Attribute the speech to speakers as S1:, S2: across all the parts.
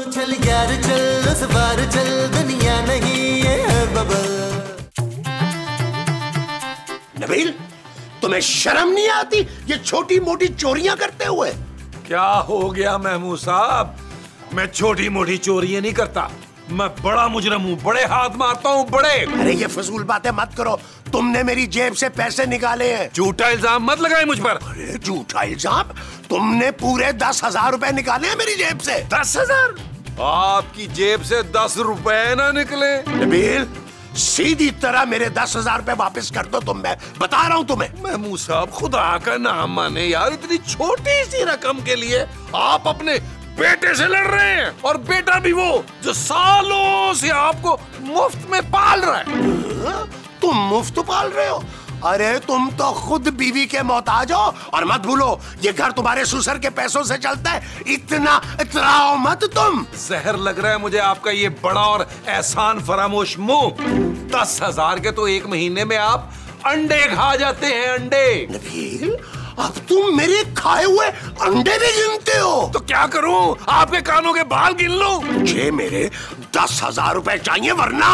S1: चल यार चल उस बार चल दुनिया नहीं ये है बबल।
S2: नबील, तुम्हें शर्म नहीं आती ये छोटी मोटी चोरियां करते हुए?
S3: क्या हो गया महमूद साहब, मैं छोटी मोटी चोरियां नहीं करता, मैं बड़ा मुजरम हूँ, बड़े हाथ मारता हूँ बड़े।
S2: अरे ये फजूल बातें मत करो, तुमने मेरी जेब से पैसे निकाले हैं।
S3: झूठा इल्जाम मत लगाए मुझ पर।
S2: अरे झूठा इल्जाम? तुमने पूरे 10,000 रुपए निकाले हैं मेरी जेब से।
S3: 10,000? आपकी जेब से 10 रुपए ना निकले।
S2: नबील, सीधी तरह मेरे 10,000 रुपए वापस कर दो तुम, मैं बता रहा हूँ तुम्हें।
S3: महमूद साहब खुदा का नाम माने यार, इतनी छोटी सी रकम के लिए आप अपने बेटे से लड़ रहे हैं, और बेटा भी वो जो सालों से आपको मुफ्त में पाल रहा है।
S2: तुम मुफ्त पाल रहे हो? अरे तुम तो खुद बीवी के मोहताज हो, और मत भूलो ये घर तुम्हारे ससुर के पैसों से चलता है, इतना इतराओ मत तुम।
S3: जहर लग रहा है मुझे आपका ये बड़ा और एहसान फरामोश मुंह। 10,000 के तो एक महीने में आप अंडे खा जाते हैं, अंडे।
S2: नबील, अब तुम मेरे खाए हुए अंडे भी गिनते हो?
S3: तो क्या करूं, आपके कानों के बाल गिन लूं?
S2: मुझे मेरे 10,000 रुपए चाहिए, वरना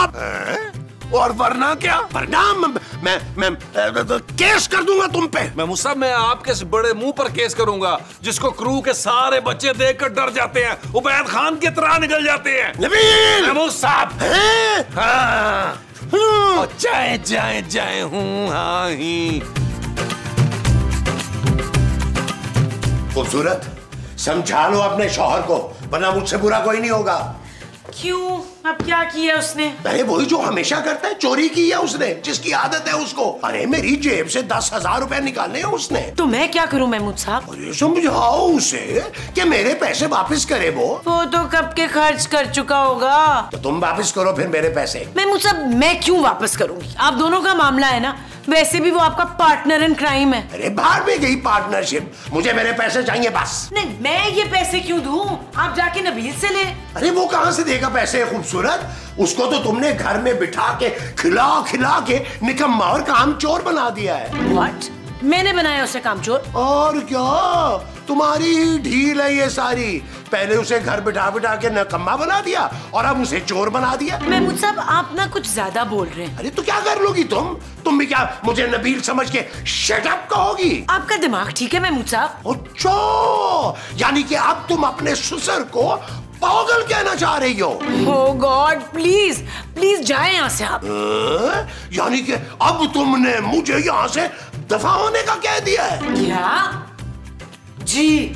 S3: और वरना क्या?
S2: वरना मैं केस कर दूंगा तुम पे।
S3: महमूद साहब, मैं आपके इस बड़े मुंह पर केस करूंगा जिसको क्रू के सारे बच्चे देखकर डर जाते हैं, उबैद खान की तरह निकल जाते हैं।
S2: नबील!
S3: महमूद साहब, हाँ, जाए जाए जाए हूँ, हाँ ही।
S2: खूबसूरत, समझा लो अपने शौहर को, वरना मुझसे बुरा कोई नहीं होगा।
S4: क्यों? अब क्या किया उसने?
S2: अरे वही जो हमेशा करता है, चोरी की है उसने, जिसकी आदत है उसको। अरे मेरी जेब से 10,000 रुपए निकालने हैं उसने।
S4: तो मैं क्या करूं महमूद साहब?
S2: अरे समझाओ उसे कि मेरे पैसे वापस करे। वो
S4: तो कब के खर्च कर चुका होगा।
S2: तो तुम वापस करो फिर मेरे पैसे।
S4: महमूद साहब, मैं क्यों वापस करूंगी? आप दोनों का मामला है ना, वैसे भी वो आपका पार्टनर इन क्राइम है।
S2: अरे बाहर में गई पार्टनरशिप, मुझे मेरे पैसे चाहिए बस।
S4: नहीं, मैं ये पैसे क्यों दूं? आप जाके नबील से ले।
S2: अरे वो कहाँ से देगा पैसे? खूबसूरत, उसको तो तुमने घर में बिठा के खिला खिला के निकम्मा और कामचोर बना दिया है।
S4: What? मैंने बनाया उसे कामचोर?
S2: और क्या, तुम्हारी ही ढील है ये सारी। पहले उसे घर बिठा बिठा के निकम्मा बना दिया, और अब उसे चोर बना दिया।
S4: महमूद साहब, आप ना कुछ ज्यादा बोल रहे हैं।
S2: अरे तो क्या कर लोगी तुम भी क्या मुझे नबील समझ के शट अप कहोगी?
S4: आपका दिमाग ठीक है महमूद साहब?
S2: अच्छा, यानी कि अब तुम अपने ससुर को पागल कहना चाह रही हो?
S4: Oh God, प्लीज प्लीज जाए यहाँ से आप।
S2: यानी कि अब तुमने मुझे यहाँ से दफा होने का कह दिया है?
S4: क्या? जी।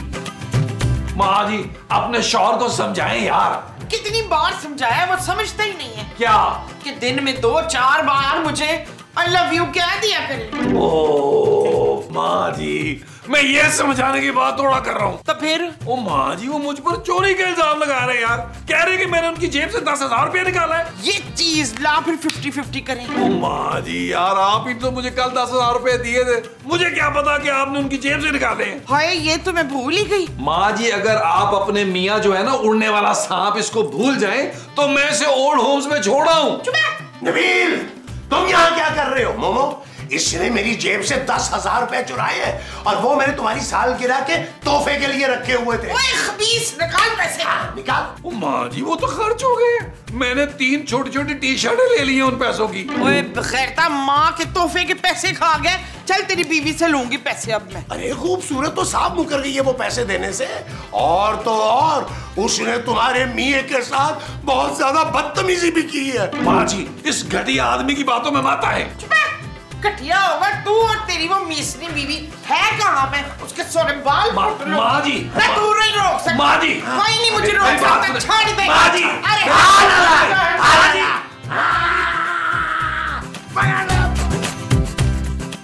S3: माँ जी, अपने शौहर को समझाएं यार।
S5: कितनी बार समझाया, वो समझता ही नहीं है।
S3: क्या?
S5: कि दिन में 2-4 बार मुझे आई लव यू कह दिया करे।
S3: ओ माँ जी, मैं ये समझाने की बात थोड़ा कर रहा हूँ।
S5: तो फिर?
S3: ओ माँ जी, वो मुझ पर चोरी का इल्जाम लगा रहे हैं यार, कह रहे हैं कि मैंने उनकी जेब से 10,000 रुपया निकाला है।
S5: ये चीज ला, फिर 50-50 करें।
S3: ओ माँ जी यार, आप ही तो मुझे कल 10,000 रुपए दिए थे, मुझे क्या पता कि आपने उनकी जेब से निकाले हैं।
S5: हाय, ये तो मैं भूल ही गई।
S3: माँ जी, अगर आप अपने मियाँ जो है ना उड़ने वाला सांप, इसको भूल जाएं तो मैं इसे ओल्ड होम्स में छोड़ा हूँ।
S2: नबील, तुम यहाँ क्या कर रहे हो? मोमो, इसने मेरी जेब से 10,000 रुपए चुराए हैं, और वो मैंने तुम्हारी सालगिरह के तोहफे के लिए रखे हुए थे।
S5: ओए खबीस, निकाल पैसे।
S2: निकाल।
S3: ओ माँ जी, वो तो खर्च हो गए। मैंने 3 छोटी छोटी टी-शर्टें ले ली हैं उन पैसों की।
S5: ओए बखैरता, माँ के तोहफे के पैसे खा गए। चल तेरी बीवी से लूंगी पैसे अब मैं।
S2: अरे खूबसूरत तो साफ मुकर गई है वो पैसे देने से, और तो और उसने तुम्हारे मियाँ के साथ बहुत ज्यादा बदतमीजी भी की है।
S3: माँ जी, इस घटिया आदमी की बातों में मत आए।
S5: घटिया होगा तू, और तेरी वो मिसरी बीवी है कहाँ? मैं उसके सोने बाल
S3: माँ जी,
S5: मैं तू नहीं रोक सकता।
S3: माँ जी,
S5: कोई नहीं मुझे रोक सकता। छोड़ दे
S3: माँ जी।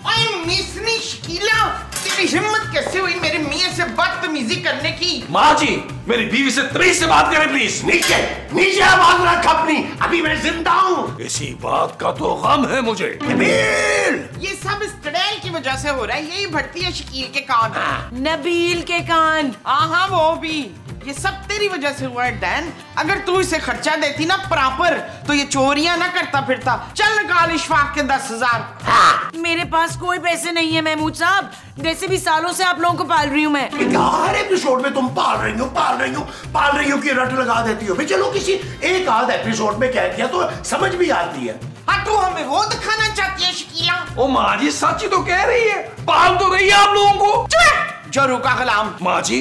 S5: अरे मिसरी शकीला, तेरी हिम्मत कैसे हुई मेरे मियाँ से बदतमीजी करने की?
S3: माँ जी, मेरी बीवी से तमीज से बात करें प्लीज।
S2: नीचे नीचे आवाज रख अपनी, अभी मैं जिंदा हूँ।
S3: इसी बात का तो गम है मुझे।
S2: नबील,
S5: ये सब इस टड़ैल की वजह से हो रहा है, यही भटती है शकील के कान।
S4: नबील के कान?
S5: हाँ वो भी। ये सब तेरी वजह से हुआ है डैन। अगर तू इसे खर्चा देती ना प्रॉपर तो ये चोरियां ना करता फिरता। चल निकाल इशफाक के 10,000।
S4: मेरे पास कोई पैसे नहीं है महमूद साहब, वैसे भी सालों से आप लोगों को पाल रही हूँ मैं।
S2: हर एपिसोड में तुम पाल रही हो कि रट लगा देती हो। चलो किसी एक आध एपिसोड में कह दिया तो समझ भी आती है।
S5: हाँ तू हमें वो दिखाना चाहती है शकीला।
S3: ओ माँ जी सच ही तो कह रही है, पाल तो रही है आप लोगों को।
S5: जो रुका गुलाम।
S3: माँ जी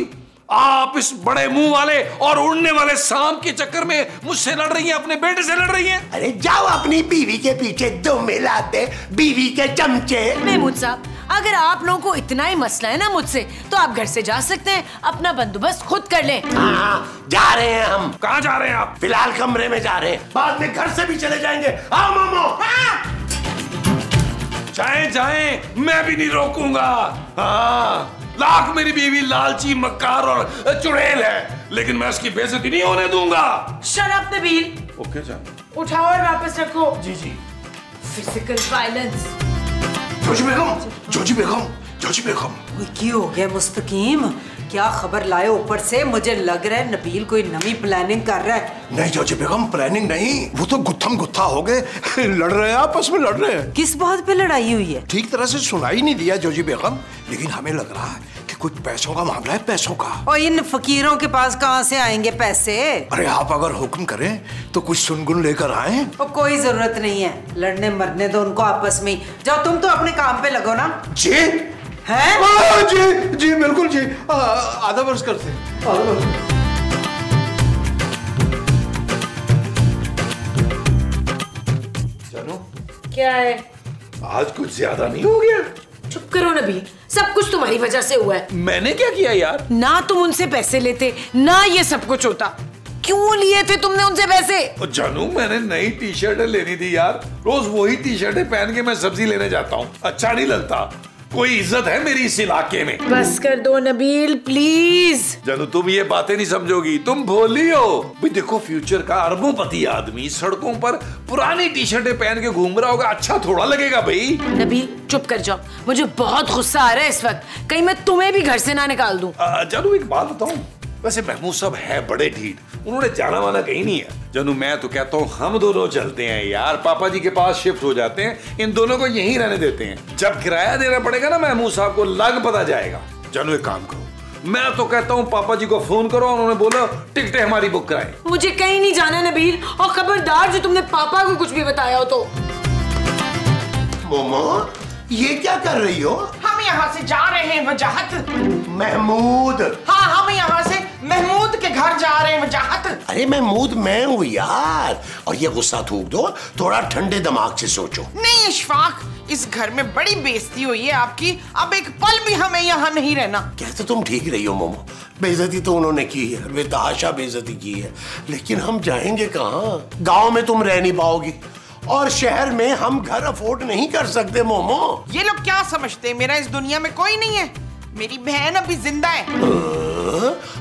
S3: आप इस बड़े मुंह वाले और उड़ने वाले सांप के चक्कर में मुझसे लड़ रही हैं, अपने बेटे से लड़ रही हैं।
S2: अरे जाओ अपनी बीवी के पीछे दुम मिलाते बीवी के चमचे।
S4: महमूद साहब अगर आप लोगों को इतना ही मसला है ना मुझसे तो आप घर से जा सकते हैं, अपना बंदोबस्त खुद कर लें।
S2: हाँ जा रहे हैं हम।
S3: कहाँ जा रहे हैं आप?
S2: फिलहाल कमरे में जा रहे हैं, बाद में घर से भी चले जाएंगे। हाँ मोमो।
S3: जाएं मैं भी नहीं रोकूंगा। हाँ लाख मेरी बीवी लालची मक्कार और चुड़ैल है, लेकिन मैं इसकी बेइज्जती नहीं होने दूंगा।
S4: Shut up Nabeel.
S3: ओके जान।
S4: उठाओ और वापस रखो।
S3: जी जी।
S4: Physical violence.
S2: जोजी बेगम।
S6: क्या हो गया मुस्तकीम? क्या खबर लाए ऊपर से? मुझे लग रहा है नबील कोई नई प्लानिंग कर रहा है।
S2: नहीं जोजी बेगम प्लानिंग नहीं, वो तो गुत्थम गुत्था हो गए। लड़ रहे हैं, आपस में लड़ रहे हैं।
S6: किस बात पे लड़ाई हुई है?
S2: ठीक तरह से सुनाई नहीं दिया जोजी बेगम, लेकिन हमें लग रहा है कि कुछ पैसों का मामला है, पैसों का।
S6: और इन फकीरों के पास कहाँ से आएंगे पैसे?
S2: अरे आप अगर हुक्म करें तो कुछ सुनगुन लेकर आए।
S6: और कोई जरूरत नहीं है, लड़ने मरने दो उनको आपस में। जाओ तुम तो अपने काम पे लगो ना।
S2: जी
S6: है?
S2: जी बिल्कुल जी। आधा वर्ष करते।
S3: जानू
S4: क्या है?
S3: आज कुछ ज्यादा नहीं हो गया?
S4: चुप करो नबील, सब कुछ तुम्हारी वजह से हुआ है।
S3: मैंने क्या किया यार?
S4: ना तुम उनसे पैसे लेते ना ये सब कुछ होता। क्यों लिए थे तुमने उनसे पैसे?
S3: जानू मैंने नई टी शर्टें लेनी थी यार, रोज वही टी शर्टें पहन के मैं सब्जी लेने जाता हूँ, अच्छा नहीं लगता। कोई इज्जत है मेरी इस इलाके में?
S4: बस कर दो नबील प्लीज।
S3: जानू तुम ये बातें नहीं समझोगी, तुम भोली हो। भाई देखो फ्यूचर का अरबोंपति आदमी सड़कों पर पुरानी टी शर्टें पहन के घूम रहा होगा, अच्छा थोड़ा लगेगा भाई।
S4: नबील चुप कर जाओ, मुझे बहुत गुस्सा आ रहा है इस वक्त, कहीं मैं तुम्हें भी घर से ना निकाल दूं।
S3: जानू एक बात बताऊं, वैसे महमूद साहब है बड़े ढीठ, उन्होंने जाना वाना कहीं नहीं है। जानू मैं तो कहता हूँ हम दोनों चलते हैं यार, पापा जी के पास शिफ्ट हो जाते हैं, इन दोनों को यहीं रहने देते हैं। जब किराया देना पड़ेगा ना महमूद साहब को लग पता जाएगा। जानू एक काम करो, मैं तो कहता हूँ पापा जी को फोन करो, उन्होंने बोला टिकटें हमारी बुक कराएं।
S4: मुझे कहीं नहीं जाना नबील, और खबरदार जो तुमने पापा को कुछ भी बताया हो तो।
S2: मोमो ये क्या कर रही हो?
S5: हम यहाँ से जा रहे हैं वजाहत।
S2: महमूद।
S5: हाँ हम यहाँ से महमूद के घर जा रहे हैं वजाहत।
S2: अरे महमूद मैं हूँ यार, और ये गुस्सा थूक दो, थोड़ा ठंडे दिमाग से सोचो।
S5: नहीं इशफाक, इस घर में बड़ी बेइज्जती हुई है आपकी, अब एक पल भी हमें यहाँ नहीं रहना।
S2: कहते तुम ठीक रही हो मोमो, बेइज्जती तो उन्होंने की है, बेतहाशा बेइज्जती की है, लेकिन हम जाएंगे कहाँ? गाँव में तुम रह नहीं पाओगी और शहर में हम घर अफोर्ड नहीं कर सकते। मोमो
S5: ये लोग क्या समझते हैं, मेरा इस दुनिया में कोई नहीं है, मेरी बहन अभी जिंदा है।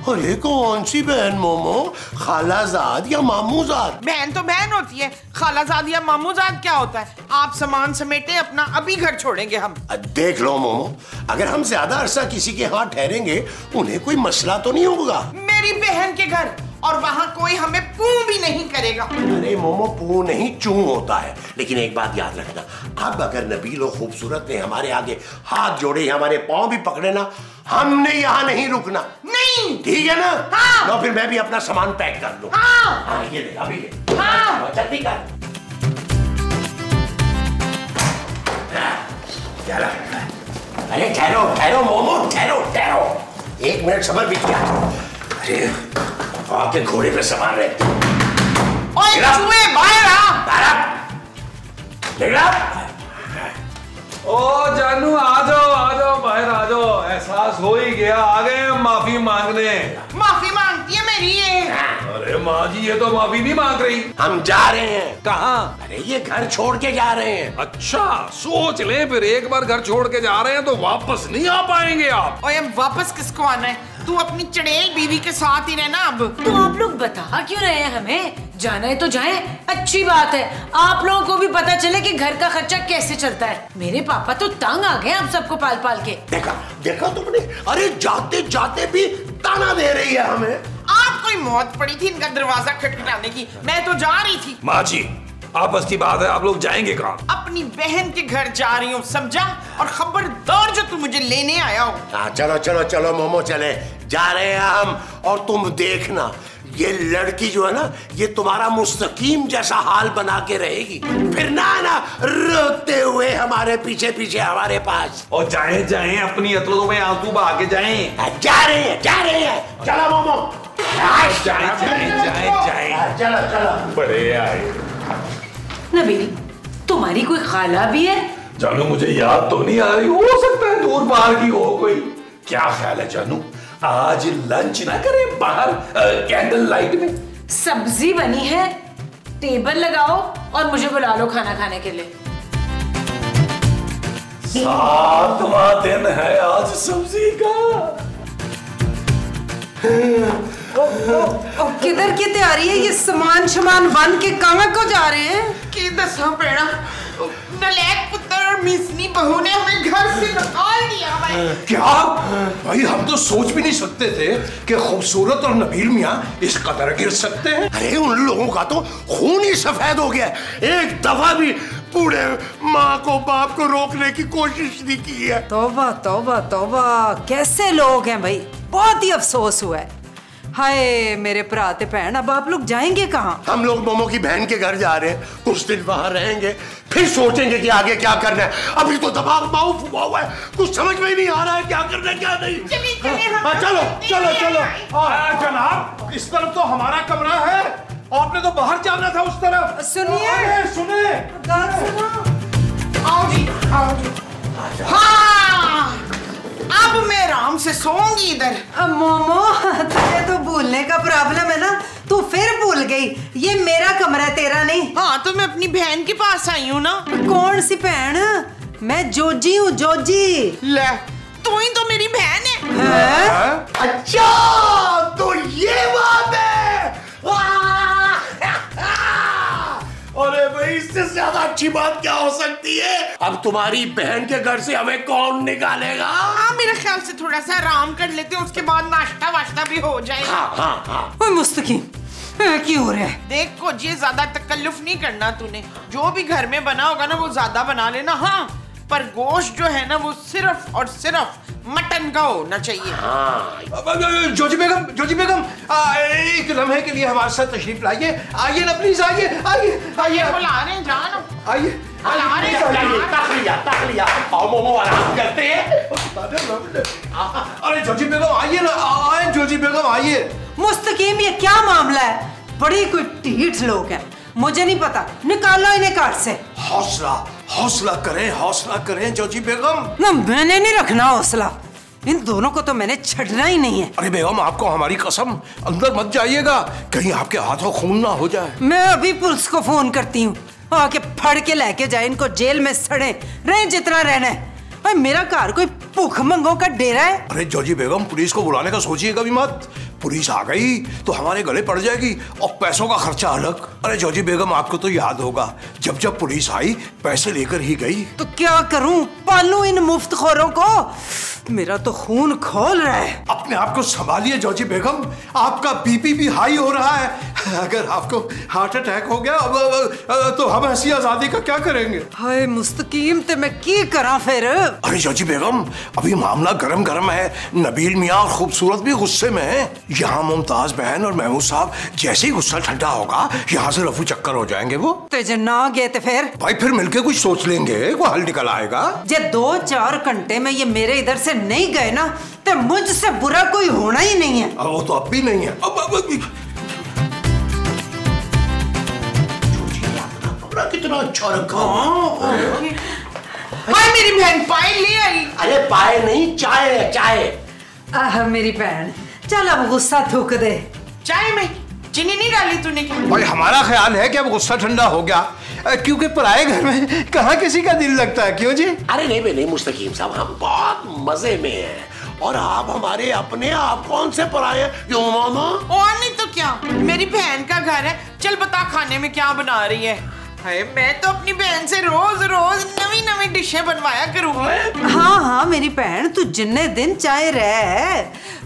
S2: अरे कौन सी बहन मोमो, खालाजाद या मामूजाद?
S5: बहन तो बहन होती है, खालाजाद या मामूजाद क्या होता है? आप सामान समेटे अपना, अभी घर छोड़ेंगे हम।
S2: देख लो मोमो, अगर हम ज्यादा अरसा किसी के हाथ ठहरेंगे उन्हें कोई मसला तो नहीं होगा।
S5: मेरी बहन के घर, और वहाँ कोई हमें पू भी नहीं करेगा।
S2: अरे मोमो पू नहीं चू होता है, लेकिन एक बात याद रखना, अब अगर नबील और खूबसूरत ने हमारे आगे हाथ जोड़े, हमारे पांव भी पकड़े ना, हमने यहाँ नहीं रुकना।
S5: नहीं
S2: ठीक है ना?
S5: हाँ।
S2: लो फिर मैं भी अपना सामान पैक कर लूं।
S5: हाँ।
S2: हाँ ये ले अभी ले।
S5: हाँ।
S2: जल्दी कर। चलो अरे ठहरो ठहरो मोमो, ठहरो ठहरो, एक मिनट सब्र भी किया। अरे आपके घोड़े पे सवार रहे।
S5: ओए चूहे बाहर आ।
S3: ओ जानू आ जाओ बाहर आ जाओ, एहसास हो ही गया, आ गए हम माफी मांगने।
S5: माफी मांगती है मेरी ये।
S3: अरे माँ जी ये तो माफी नहीं मांग रही।
S2: हम जा रहे हैं।
S3: कहाँ?
S2: अरे ये घर छोड़ के जा रहे हैं।
S3: अच्छा सोच ले, फिर एक बार घर छोड़ के जा रहे हैं तो वापस नहीं आ पाएंगे आप।
S5: ओए वापस किसको आना है? तू अपनी चड़ेल बीवी के साथ ही रहना अब।
S4: तो आप लोग बता क्यों रहे हैं हमें? जाना है तो जाएं, अच्छी बात है, आप लोगों को भी पता चले कि घर का खर्चा कैसे चलता है। मेरे पापा तो तंग आ गए आप सबको पाल पाल के।
S2: देखा देखा तुमने? अरे जाते जाते भी ताना दे रही है हमें।
S5: कोई मौत पड़ी थी इनका दरवाजा खटखटाने की। मैं तो जा रही थी।
S3: माँ जी आपस की बात है, आप लोग जाएंगे कहाँ?
S5: अपनी बहन के घर जा रही हूँ, समझा? और खबरदार जो तू मुझे लेने आया हो।
S2: हाँ चलो चलो चलो मोमो, चले जा रहे हैं हम। और तुम देखना ये लड़की जो है ना, ये तुम्हारा मुस्तकीम जैसा हाल बना के रहेगी, फिर ना रोते हुए हमारे पीछे पीछे हमारे पास।
S3: और जाएं जाएं अपनी अतलों में आंसू बहा के जाएं।
S2: जा रहे हैं चलो मोमो,
S3: जाएं
S2: चलो चलो।
S3: बड़े आए।
S4: नबील तुम्हारी कोई खाला भी है?
S3: जानू मुझे याद तो नहीं आ रही, हो सकता है दूर बाहर की हो कोई। क्या ख्याल है जानू, आज लंच ना करें बाहर कैंडल लाइट में?
S4: सब्जी बनी है, टेबल लगाओ और मुझे बुला लो खाना खाने के लिए।
S3: 7वां दिन है आज सब्जी का।
S6: किधर की तैयारी है? ये सामान बन के कहाँ को जा रहे हैं?
S5: की दसा पेड़ा, नलायक पुत्र और मिसनी बहू ने हमें घर से निकाल दिया भाई।
S3: क्या भाई, हम तो सोच भी नहीं सकते थे कि खूबसूरत और नबील मियाँ इस कदर गिर सकते हैं।
S2: अरे उन लोगों का तो खून ही सफेद हो गया, एक दफा भी बूढ़े माँ को बाप को रोकने की कोशिश नहीं की है।
S6: तौबा तौबा तौबा, कैसे लोग हैं भाई, बहुत ही अफसोस हुआ है। हाय मेरे भरा ते भैन, अब आप लोग जाएंगे कहाँ?
S2: हम लोग मोमो की बहन के घर जा रहे हैं, कुछ दिन वहां रहेंगे, फिर सोचेंगे कि आगे क्या करना है। अभी तो दिमाग माउफ हुआ है, कुछ समझ में ही नहीं आ रहा है क्या करना है क्या नहीं।
S3: चलो चलो चलो। जनाब इस तरफ तो हमारा कमरा है, आपने तो बाहर जाना था उस तरफ।
S6: सुनिए
S3: सुने
S5: आओ जी, आओ जी। हाँ, अब मैं आराम से सोऊंगी इधर।
S6: मोमो तुझे तो भूलने का प्रॉब्लम है ना, तू फिर भूल गई। ये मेरा कमरा है, तेरा नहीं।
S5: हाँ तो मैं अपनी बहन के पास आई हूँ ना।
S6: कौन सी बहन? मैं जोजी हूँ, जोजी।
S5: ले, तू ही तो मेरी बहन है।
S2: अच्छा तो ये बात है। अरे भाई इससे ज्यादा अच्छी बात क्या हो सकती है। अब तुम्हारी बहन के घर से हमें कौन निकालेगा?
S5: हाँ मेरे ख्याल से थोड़ा सा आराम कर लेते हैं, उसके बाद नाश्ता वाश्ता भी हो जाएगा।
S2: हाँ।
S6: मुस्तकीम क्यों हो रहा है?
S5: देख को ये ज्यादा तकल्लुफ नहीं करना तूने, जो भी घर में बना होगा ना वो ज्यादा बना लेना। हाँ पर गोश्त जो है ना वो सिर्फ और सिर्फ मटन का होना चाहिए।
S3: जोजी बेगम एक लम्हे के लिए हमारे साथ तशरीफ लाइए। आइए ना प्लीज, आइए आइए आइए।
S5: बुला रहे हैं जान,
S3: आइए
S5: बुला रहे हैं।
S2: तखलिया आओ मोमो आराम करते हैं।
S3: अरे जोजी बेगम आइए ना, आए जोजी बेगम आइए।
S6: मुस्तकीम ये क्या मामला है? बड़ी कोई ढीठ लोग हैं, मुझे नहीं पता, निकालो इन्हें घर से।
S3: हौसला करें जोजी बेगम।
S6: ना मैंने नहीं रखना हौसला, इन दोनों को तो मैंने छड़ना ही नहीं है।
S3: अरे बेगम आपको हमारी कसम, अंदर मत जाइएगा, कहीं आपके हाथों खून ना हो जाए।
S6: मैं अभी पुलिस को फोन करती हूँ, आके फड़ के लेके जाए इनको, जेल में सड़े रहे जितना रहना है। भाई मेरा घर कोई भूखमंगों का डेरा है?
S3: अरे जोजी बेगम पुलिस को बुलाने का सोचिएगा भी मत, पुलिस आ गई तो हमारे गले पड़ जाएगी और पैसों का खर्चा अलग। अरे जोजी बेगम आपको तो याद होगा जब पुलिस आई पैसे लेकर ही गई।
S6: तो क्या करूं, पालूं इन मुफ्तखोरों को? मेरा तो खून खोल रहा है।
S3: अपने आप को संभालिए जोजी बेगम, आपका बीपी भी हाई हो रहा है। अगर आपको हार्ट अटैक हो गया तो हम ऐसी आजादी का क्या करेंगे?
S6: हाय मुस्तकीम ते मैं की करा फिर?
S3: अरे जोजी बेगम अभी मामला गरम गरम है, नबील मियाँ और खूबसूरत भी गुस्से में है। यहाँ मुमताज बहन और महमूद साहब जैसे ही गुस्सा ठंडा होगा यहाँ से रफू चक्कर हो जाएंगे वो।
S6: तुझे ना गए तो फिर?
S3: भाई फिर मिलके कुछ सोच लेंगे, कोई हल निकल आएगा।
S6: जे 2-4 घंटे में ये मेरे इधर से नहीं गए ना तो मुझसे बुरा कोई होना ही नहीं है।
S3: वो तो अब भी नहीं है।
S2: कितना अच्छा रखा।
S5: हाय मेरी बहन पाए ले आई।
S2: अरे पाए नहीं, चाय है चाय।
S6: मेरी बहन चल अब गुस्सा थूक दे।
S5: चाय में चीनी नहीं डाली तूने क्या?
S3: भाई हमारा ख्याल है कि अब गुस्सा ठंडा हो गया, क्योंकि पराए घर में कहाँ किसी का दिल लगता है, क्यों जी?
S2: अरे नहीं मुस्तकीम साहब, हम बहुत मजे में हैं और आप हमारे अपने, आप कौन से पराए हैं? क्यों मामा?
S5: और नहीं तो क्या, मेरी बहन का घर है। चल बता खाने में क्या बना रही है? हाय मैं तो अपनी बहन से रोज रोज नवी नवी डिशें बनवाया करूंगा।
S6: हाँ मेरी बहन तू जिन्ने दिन चाहे रह,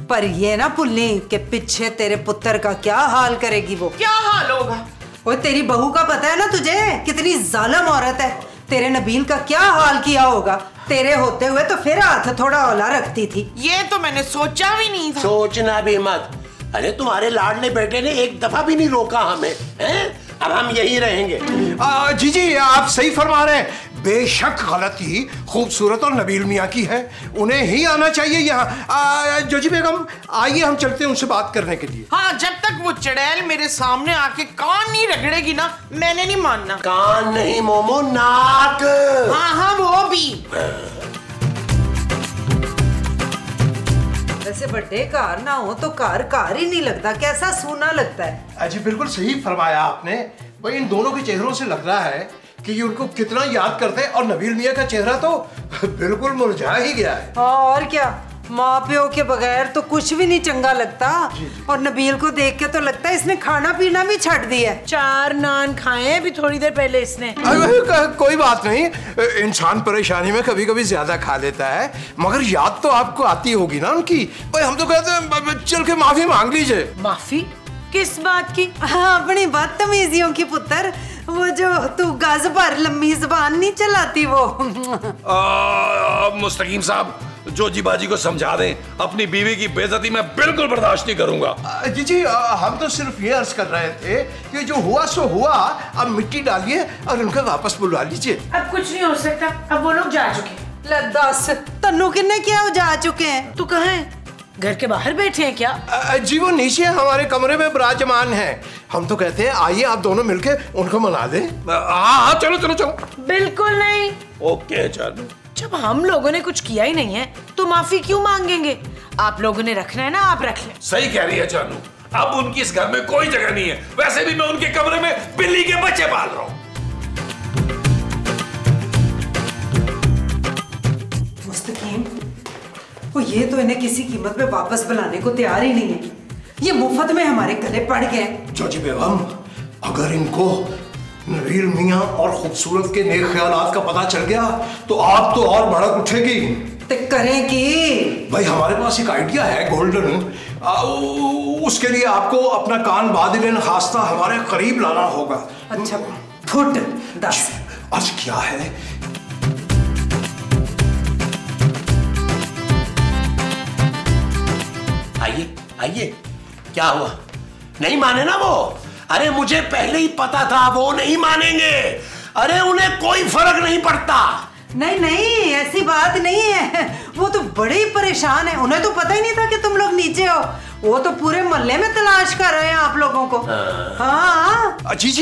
S6: पर ये ना भूलनी कि पीछे तेरे पुत्र का क्या हाल करेगी वो।
S5: क्या हाल होगा?
S6: वो तेरी बहू का पता है ना तुझे, कितनी जालिम औरत है। तेरे नबील का क्या हाल किया होगा। तेरे होते हुए तो फिर हाथ थोड़ा औला रखती थी।
S5: ये तो मैंने सोचा भी नहीं था।
S2: सोचना भी मत। अरे तुम्हारे लाडले बेटे ने एक दफा भी नहीं रोका हमें, हैं? अब हम यही रहेंगे।
S7: जी जी, आप सही फरमा रहे हैं। बेशक गलती खूबसूरत और नबील मियाँ की है, उन्हें ही आना चाहिए यहाँ। जोजी बेगम आइए, हम चलते हैं उनसे बात करने के लिए।
S5: हाँ, जब तक वो चुड़ैल मेरे सामने आके कान नहीं रगड़ेगी ना, मैंने नहीं मानना।
S2: कान नहीं मोमो, नाक।
S5: हाँ हाँ, वो भी।
S6: वैसे बड़े कार ना हो तो कार ही नहीं लगता, कैसा सूना लगता है।
S7: जी बिल्कुल सही फरमाया आपने। भाई इन दोनों के चेहरों से लग रहा है कि ये उनको कितना याद करते हैं, और नबील मियाँ का चेहरा तो बिल्कुल मुरझा ही गया है।
S6: हाँ और क्या, माँ प्यो के बगैर तो कुछ भी नहीं चंगा लगता। और नबील को देख के तो लगता है इसने खाना पीना भी छੱਡ दिया है।
S4: 4 नान खाए हैं अभी थोड़ी देर पहले इसने।
S7: कोई बात नहीं, इंसान परेशानी में कभी कभी ज्यादा खा लेता है, मगर याद तो आपको आती होगी ना उनकी। भाई हम तो कहते हैं चल के माफी मांग लीजिए।
S4: माफी किस बात की?
S6: हाँ, अपनी बदतमीजियों की पुत्र। वो जो तू गज भर लंबी जबान नहीं चलाती वो।
S3: मुस्तकीम साहब, जोजी बाजी को समझा दें, अपनी बीवी की बेइज्जती मैं बिल्कुल बर्दाश्त नहीं करूंगा।
S7: जी हम तो सिर्फ ये अर्ज कर रहे थे कि जो हुआ सो हुआ, अब मिट्टी डालिए और उनको वापस बुलवा लीजिए।
S4: अब कुछ नहीं हो सकता, अब वो लोग जा चुके।
S6: दस तन्नू किन्ने क्या जा चुके हैं?
S4: तू कहाँ है? घर के बाहर बैठे हैं क्या?
S7: जी वो नीचे हमारे कमरे में विराजमान है। हम तो कहते हैं आइए आप दोनों मिलके उनको मना दें।
S3: हाँ चलो चलो चलो।
S4: बिल्कुल नहीं।
S3: ओके चलो।
S4: जब हम लोगों ने कुछ किया ही नहीं है तो माफी क्यों मांगेंगे? आप लोगों ने रखना है ना, आप रख लें।
S3: सही कह रही है जानू, अब उनकी इस घर में कोई जगह नहीं है। वैसे भी मैं उनके कमरे में बिल्ली के बच्चे पाल रहा हूँ।
S6: मुस्तकीम, वो ये तो इन्हें किसी कीमत में वापस बुलाने को तैयार ही नहीं है। ये मुफ्त में हमारे गले पड़ गए।
S7: जोजी बेगम, अगर इनको नबील मियाँ और खूबसूरत के नेक ख्यालात का पता चल गया तो आप तो और भड़क उठेगी।
S6: तो करें कि
S7: भाई हमारे पास एक आइडिया है गोल्डन। उसके लिए आपको अपना कान बादिल खास्ता हमारे करीब लाना होगा।
S6: अच्छा फुट 10।
S7: आज क्या है?
S2: आइए आइए, क्या हुआ? नहीं माने ना वो? अरे मुझे पहले ही पता था वो नहीं मानेंगे। अरे उन्हें कोई फर्क नहीं पड़ता।
S6: नहीं नहीं, ऐसी बात नहीं है। वो तो बड़े ही परेशान है, उन्हें तो पता ही नहीं था कि तुम लोग नीचे हो। वो तो पूरे मोहल्ले में तलाश कर रहे हैं आप लोगों को। हाँ
S7: जी,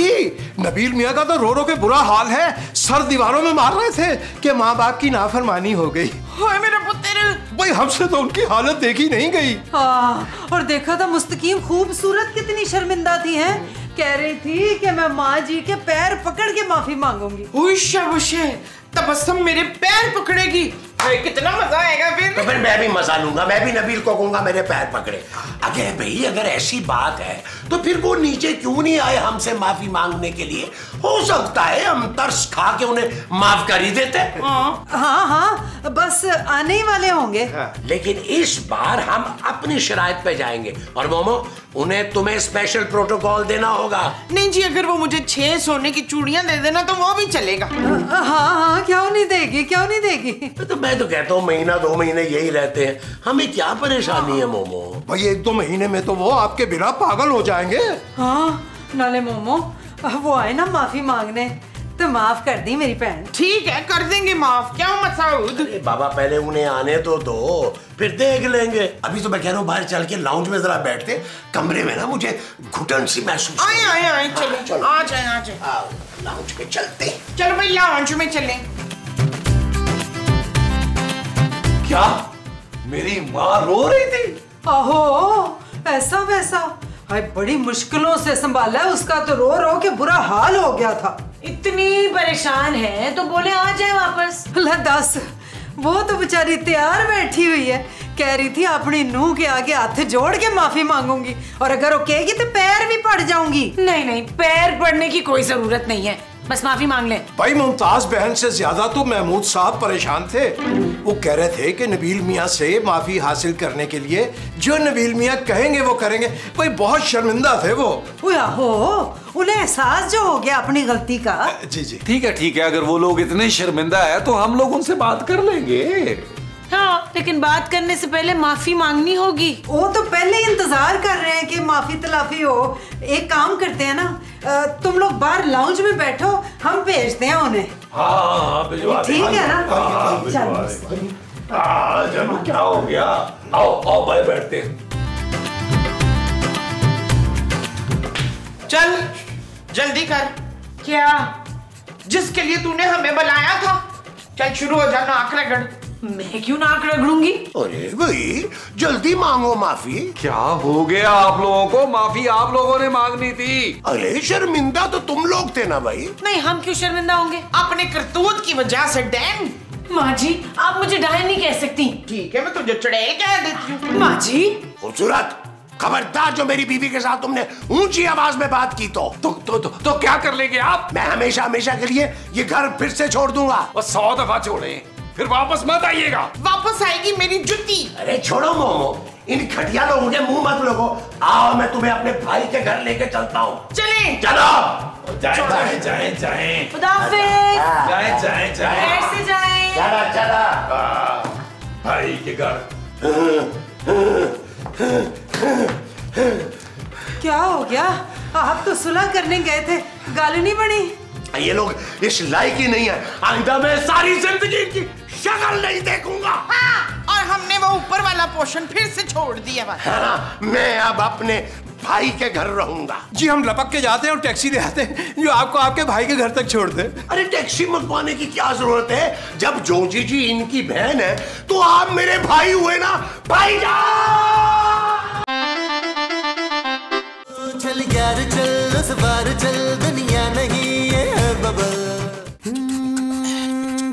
S7: नबील मियाँ का तो रो रो के बुरा हाल है। सर दीवारों में मार रहे थे कि माँ बाप की नाफरमानी हो गई।
S5: हाय मेरा पुत्र।
S7: भाई हमसे तो उनकी हालत देखी नहीं गई।
S6: हाँ, और देखा था मुस्तकीम खूबसूरत कितनी शर्मिंदा थी हैं। कह रही थी कि मैं माँ जी के पैर पकड़ के माफी मांगूंगी।
S5: तबस्सुम मेरे पैर पकड़ेगी। कितना मजा आएगा फिर।
S2: तो फिर मैं भी मजा लूंगा, मैं भी नबील को कहूंगा मेरे पैर पकड़े। अगर भाई अगर ऐसी बात है तो फिर वो नीचे क्यों नहीं आए हमसे माफी मांगने के लिए? हो सकता है हम तरस खा के उन्हें माफ कर ही देते।
S6: हाँ, बस आने ही वाले होंगे।
S2: लेकिन इस बार हम अपनी शराइत पे जाएंगे। और मोमो, उन्हें तुम्हें स्पेशल प्रोटोकॉल देना होगा।
S5: नहीं जी, अगर वो मुझे 6 सोने की चूड़ियां दे देना तो वो भी चलेगा।
S6: हाँ, क्यों नहीं देगी, क्यों नहीं देगी।
S2: तो मैं तो कहता हूँ महीना 2 महीने यही रहते हैं, हमें क्या परेशानी है मोमो?
S7: भाई 1-2 महीने में तो वो आपके बिना पागल हो जाएंगे।
S6: हाँ, नाले मोमो वो आए ना माफी मांगने, तो माफ कर दी मेरी बहन।
S5: ठीक है, कर देंगे माफ। क्या मसऊद?
S2: अरे बाबा, पहले उन्हें आने तो दो, फिर देख लेंगे। अभी तो मैं कह रहा हूँ बाहर चल के लाउंज में जरा बैठते। कमरे में ना मुझे घुटन सी महसूस।
S5: आए चलो, आ जाए।
S2: लाउंज में चलते।
S5: चलो भाई, लाउंज में चलें।
S3: क्या मेरी माँ रो रही थी?
S6: आहो, ऐसा वैसा? हाय, बड़ी मुश्किलों से संभाला है उसका, तो रो रो के बुरा हाल हो गया था।
S4: इतनी परेशान है तो बोले आ जाए वापस।
S6: ला 10, वो तो बेचारी तैयार बैठी हुई है। कह रही थी अपनी नूह के आगे हाथ जोड़ के माफी मांगूंगी, और अगर वो कहेगी तो पैर भी पड़ जाऊंगी।
S4: नहीं, पैर पड़ने की कोई जरूरत नहीं है। बस माफी मांग ले।
S7: भाई मुमताज बहन से ज्यादा तो महमूद साहब परेशान थे। वो कह रहे थे कि नबील मियाँ से माफी हासिल करने के लिए जो नबील मियाँ कहेंगे वो करेंगे। भाई बहुत शर्मिंदा थे वो।
S6: हो उन्हें एहसास जो हो गया अपनी गलती का।
S7: जी जी
S3: ठीक है, अगर वो लोग इतने शर्मिंदा है तो हम लोग उनसे बात कर लेंगे।
S4: हाँ, लेकिन बात करने से पहले माफी मांगनी होगी।
S6: वो तो पहले ही इंतजार कर रहे हैं कि माफी तलाफी हो। एक काम करते हैं ना, तुम लोग बाहर लाउंज में बैठो, हम भेजते हैं उन्हें।
S3: हाँ,
S6: ठीक है ना?
S3: चलो क्या हो गया, आओ भाई बैठते हैं।
S5: चल जल्दी कर।
S4: क्या?
S5: जिसके लिए तूने हमें बुलाया था, चल शुरू हो जा नाक रगड़।
S4: मैं क्यों नाक रगड़ूंगी?
S2: अरे भाई जल्दी मांगो माफी।
S3: क्या हो गया आप लोगों को? माफी आप लोगों ने मांगनी थी।
S2: अरे शर्मिंदा तो तुम लोग थे ना भाई।
S4: नहीं, हम क्यों शर्मिंदा होंगे?
S5: अपने करतूत की वजह से डैन।
S4: माँ जी, आप मुझे डायन नहीं कह सकती।
S5: ठीक है, मैं तुझे चुड़ैल कह देती हूँ।
S4: माँ जी,
S2: खूबसूरत, खबरदार जो मेरी बीवी के साथ तुमने ऊंची आवाज में बात की
S3: तो क्या कर लेंगे आप?
S2: मैं हमेशा हमेशा के लिए ये घर फिर से छोड़ दूंगा।
S3: बस 100 दफा छोड़े, फिर वापस मत आइएगा।
S5: वापस आएगी मेरी जुत्ती।
S2: अरे छोड़ो मोमो, इन घटिया लोगों के मुंह मत लगो। आओ मैं तुम्हें अपने भाई के घर लेके चलता हूँ।
S5: चले
S2: चलो
S3: जाए
S4: खुदाफिज।
S3: जाए
S4: कैसे जाएं?
S2: चला
S3: भाई के घर।
S6: क्या हो गया? आप तो सुलह करने गए थे, गाली नहीं बनी?
S2: ये लोग इस लायक ही नहीं है। आइंदा मैं सारी जिंदगी की शक्ल नहीं देखूंगा।
S5: हाँ, और हमने वो ऊपर वाला पोर्शन फिर से छोड़ दिया।
S2: हाँ, मैं अब अपने भाई के घर रहूंगा।
S7: जी हम लपक के जाते हैं और टैक्सी ले आते हैं जो आपको आपके भाई के घर तक छोड़ दे।
S2: अरे टैक्सी मंगवाने की क्या जरूरत है? जब जोजी जी इनकी बहन है तो आप मेरे भाई हुए ना भाईजान।
S1: चल यार चल उस बार चल, दुनिया नहीं है बबल।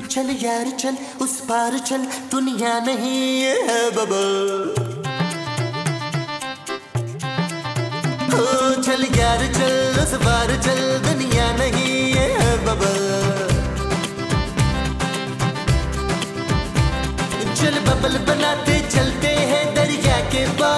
S1: चल यार चल उस पार चल, दुनिया नहीं है बबल। चल यार चल उस बार चल, दुनिया नहीं है बबल। चल बबल बनाते चलते हैं दरिया के पार।